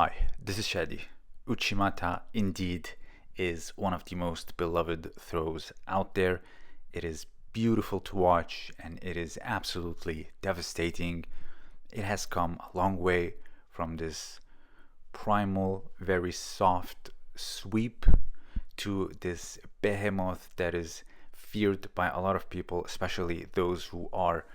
Hi, this is Shadi. Uchi-Mata indeed is one of the most beloved throws out there. It is beautiful to watch and it is absolutely devastating. It has come a long way from this primal, very soft sweep to this behemoth that is feared by a lot of people, especially those who are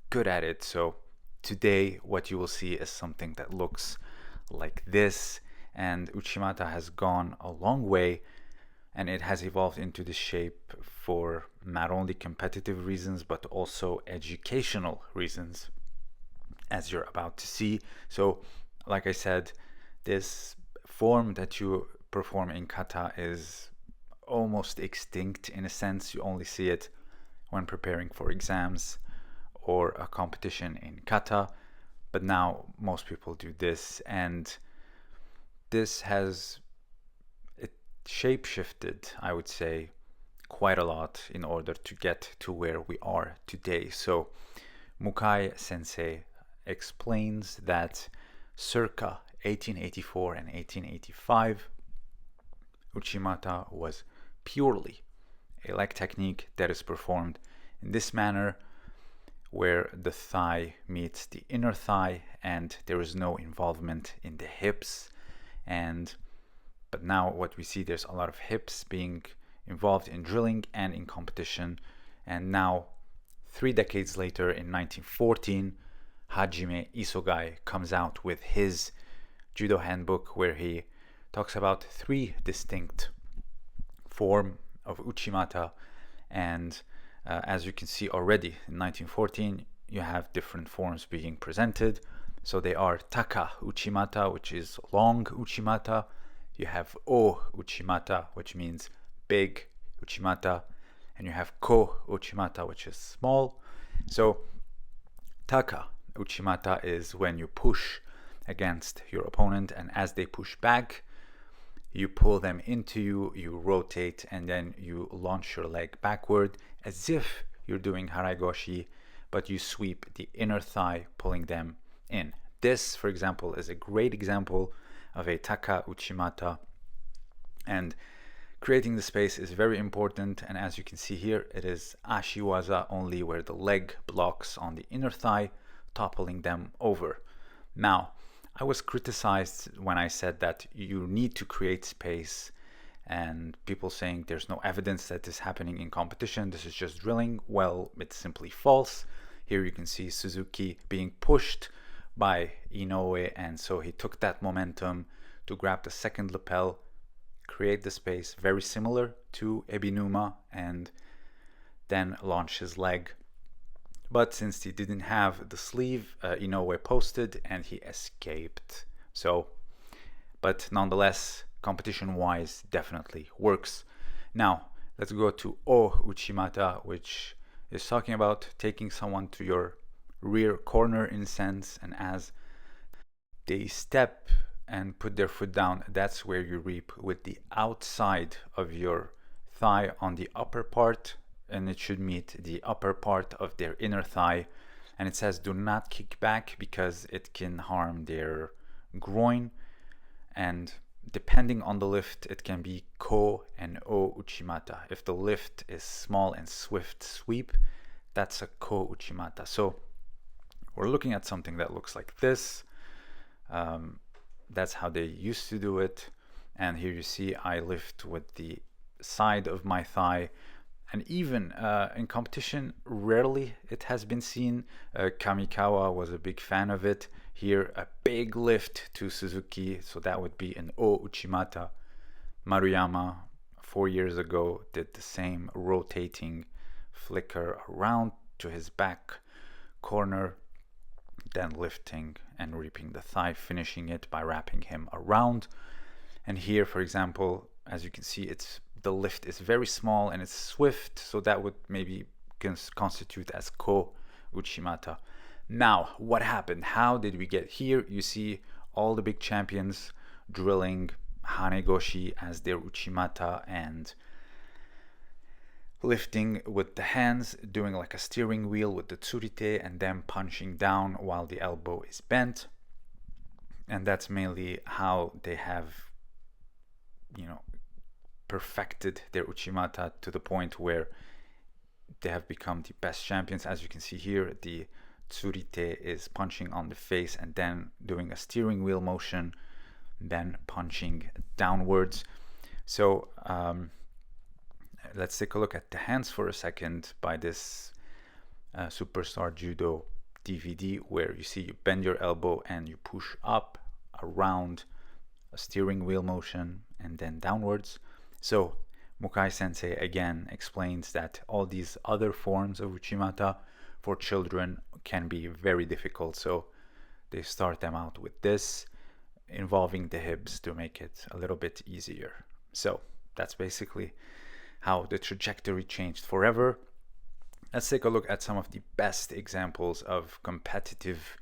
good at it. So today what you will see is something that looks like this, and Uchimata has gone a long way and it has evolved into this shape for not only competitive reasons but also educational reasons, as you're about to see. So like I said, this form that you perform in kata is almost extinct in a sense. You only see it when preparing for exams or a competition in kata, but now most people do this, and this has it shape shifted, I would say, quite a lot in order to get to where we are today. So Mukai Sensei explains that circa 1884 and 1885, Uchimata was purely a leg technique that is performed in this manner, where the thigh meets the inner thigh and there is no involvement in the hips. But now what we see, there's a lot of hips being involved in drilling and in competition. And now 3 decades later, in 1914, Hajime Isogai comes out with his judo handbook, where he talks about 3 distinct forms of Uchimata. And as you can see already, in 1914 you have different forms being presented. So they are Taka Uchimata, which is long Uchimata. You have O Uchimata, which means big Uchimata. And you have Ko Uchimata, which is small. So Taka Uchimata is when you push against your opponent, and as they push back, you pull them into you, you rotate, and then you launch your leg backward as if you're doing haraigoshi, but you sweep the inner thigh, pulling them in. This, for example, is a great example of a Taka Uchimata, and creating the space is very important. And as you can see here, it is ashiwaza only, where the leg blocks on the inner thigh, toppling them over. Now, I was criticized when I said that you need to create space, and people saying there's no evidence that this is happening in competition, this is just drilling. Well, it's simply false. Here you can see Suzuki being pushed by Inoue, and so he took that momentum to grab the second lapel, create the space very similar to Ebinuma, and then launch his leg. But since he didn't have the sleeve, Inoue posted and he escaped. So, but nonetheless, competition-wise, definitely works. Now, let's go to O Uchimata, which is talking about taking someone to your rear corner in a sense, and as they step and put their foot down, that's where you reap with the outside of your thigh on the upper part, and it should meet the upper part of their inner thigh. And it says do not kick back because it can harm their groin, and depending on the lift, it can be Ko and O Uchimata. If the lift is small and swift sweep, that's a Ko Uchimata. So we're looking at something that looks like this. That's how they used to do it. And here you see I lift with the side of my thigh. And even in competition, rarely it has been seen. Kamikawa was a big fan of it. Here, a big lift to Suzuki, so that would be an O Uchimata. Maruyama, 4 years ago, did the same, rotating flicker around to his back corner, then lifting and reaping the thigh, finishing it by wrapping him around. And here, for example, as you can see, the lift is very small and it's swift, so that would maybe constitute as Ko Uchimata. Now, what happened? How did we get here? You see all the big champions drilling Hanegoshi as their Uchimata and lifting with the hands, doing like a steering wheel with the tsurite, and then punching down while the elbow is bent. And that's mainly how they have, perfected their Uchimata to the point where they have become the best champions. As you can see here, the Tsurite is punching on the face and then doing a steering wheel motion, then punching downwards. So let's take a look at the hands for a second by this Superstar Judo DVD, where you see you bend your elbow and you push up, around, a steering wheel motion, and then downwards. So Mukai Sensei again explains that all these other forms of Uchimata for children can be very difficult, so they start them out with this, involving the hips to make it a little bit easier. So that's basically how the trajectory changed forever. Let's take a look at some of the best examples of competitive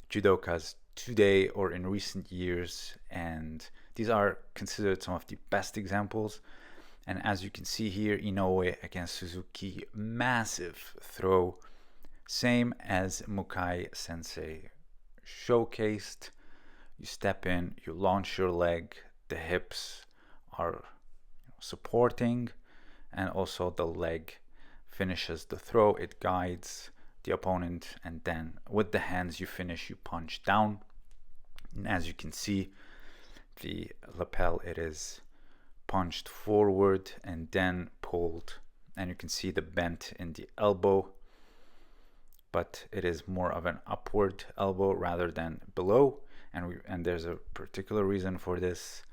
judokas today or in recent years, and these are considered some of the best examples. And as you can see here, Inoue against Suzuki, massive throw, same as Mukai Sensei showcased. You step in, you launch your leg, the hips are supporting, and also the leg finishes the throw, it guides the opponent, and then with the hands you finish, you punch down. And as you can see, the lapel, it is punched forward and then pulled, and you can see the bend in the elbow, but it is more of an upward elbow rather than below, and there's a particular reason for this,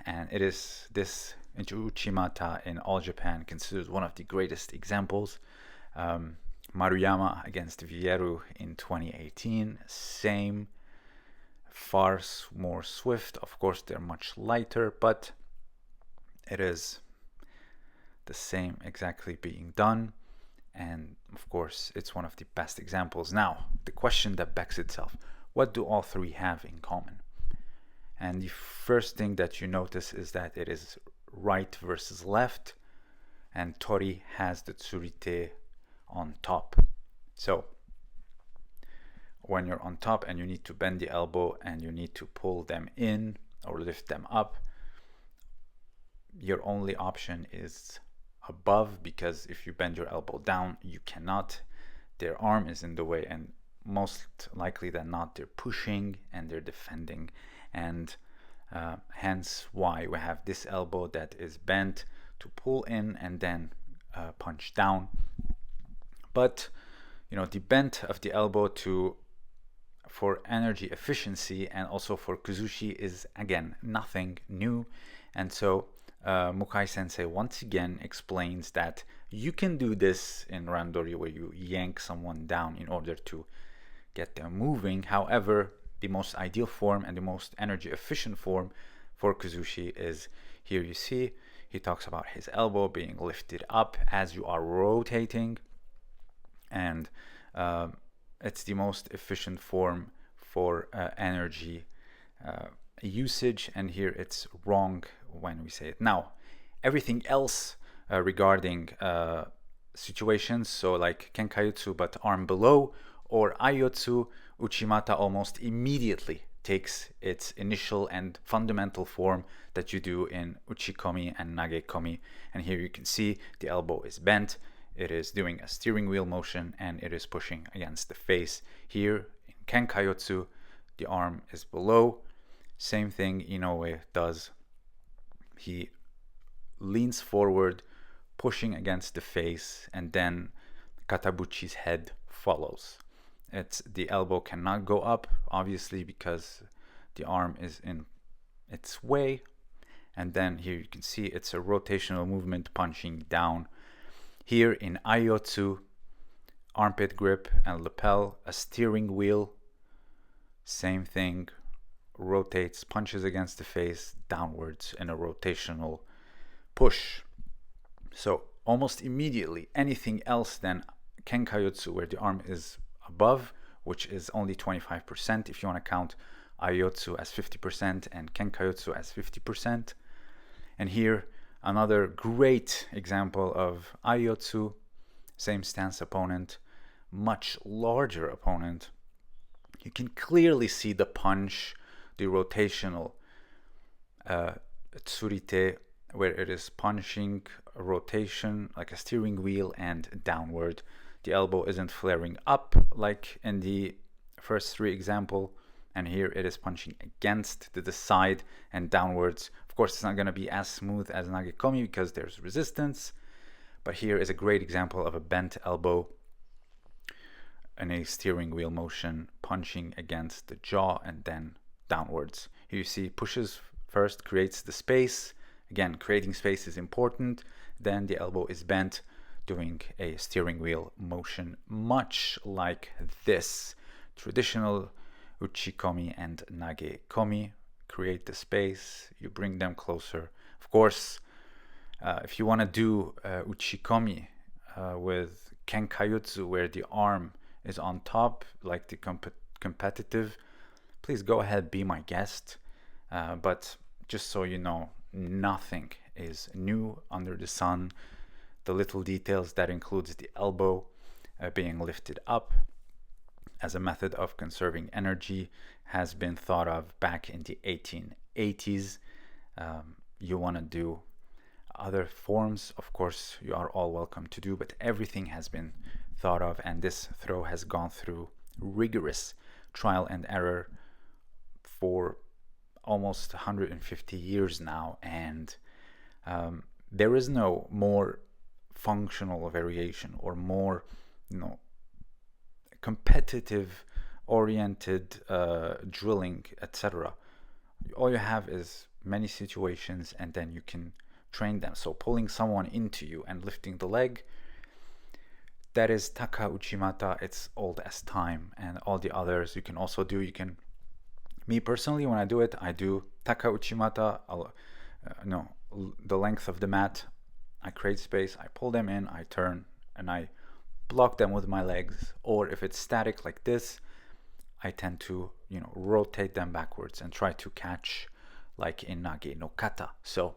and it is this Uchi-Mata in all Japan considered one of the greatest examples. Maruyama against Vieru in 2018, same, far more swift. Of course, they're much lighter, but it is the same exactly being done. And of course, it's one of the best examples. Now, the question that begs itself, what do all three have in common? And the first thing that you notice is that it is right versus left, and Tori has the Tsurite on top. So when you're on top and you need to bend the elbow and you need to pull them in or lift them up, your only option is above, because if you bend your elbow down, you cannot. Their arm is in the way, and most likely than not, they're pushing and they're defending, and hence why we have this elbow that is bent to pull in and then punch down. But the bent of the elbow for energy efficiency and also for kuzushi is again nothing new, and so Mukai Sensei once again explains that you can do this in randori, where you yank someone down in order to get them moving. However, the most ideal form and the most energy efficient form for kuzushi is here. You see he talks about his elbow being lifted up as you are rotating, and it's the most efficient form for energy usage, and here it's wrong when we say it. Now, everything else regarding situations, so like Kenkayutsu but arm below, or Aiotsu, Uchimata almost immediately takes its initial and fundamental form that you do in Uchikomi and Nagekomi. And here you can see the elbow is bent, it is doing a steering wheel motion, and it is pushing against the face. Here in Kenkayotsu, the arm is below. Same thing Inoue does. He leans forward, pushing against the face, and then Katabuchi's head follows. The elbow cannot go up, obviously, because the arm is in its way. And then here you can see it's a rotational movement punching down. Here in Aiotsu, armpit grip and lapel, a steering wheel, same thing, rotates, punches against the face downwards in a rotational push. So almost immediately, anything else than Kenkayotsu, where the arm is above, which is only 25% if you want to count Aiotsu as 50% and Kenkayotsu as 50%. And here, another great example of Aiotsu, same stance opponent, much larger opponent. You can clearly see the punch the rotational tsurite, where it is punching a rotation like a steering wheel and downward. The elbow isn't flaring up like in the first three example, and here it is punching against the side and downwards. Of course, it's not going to be as smooth as nagekomi because there's resistance, but here is a great example of a bent elbow in a steering wheel motion, punching against the jaw and then downwards. Here you see pushes first, creates the space. Again, creating space is important. Then the elbow is bent, doing a steering wheel motion, much like this. Traditional Uchi-komi and Nage-komi create the space, you bring them closer. Of course, if you want to do Uchi-komi with Kenkayutsu, where the arm is on top, like the competitive, please go ahead, be my guest. But just so you know, nothing is new under the sun. The little details that includes the elbow being lifted up as a method of conserving energy has been thought of back in the 1880s. You want to do other forms, of course, you are all welcome to do, but everything has been thought of, and this throw has gone through rigorous trial and error for almost 150 years now, and there is no more functional variation or more, competitive oriented drilling, etc. All you have is many situations, and then you can train them. So pulling someone into you and lifting the leg, that is Taka Uchimata. It's old as time, and all the others you can also do. Me personally, when I do it, I do Taka Uchimata. The length of the mat. I create space. I pull them in. I turn and I block them with my legs. Or if it's static like this, I tend to rotate them backwards and try to catch like in Nage no Kata. So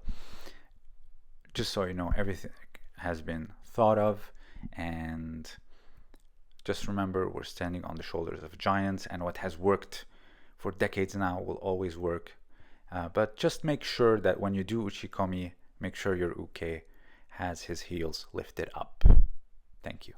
just so you know, everything has been thought of, and just remember, we're standing on the shoulders of giants, and what has worked for decades now will always work. But just make sure that when you do Uchi-komi, make sure your uke has his heels lifted up. Thank you.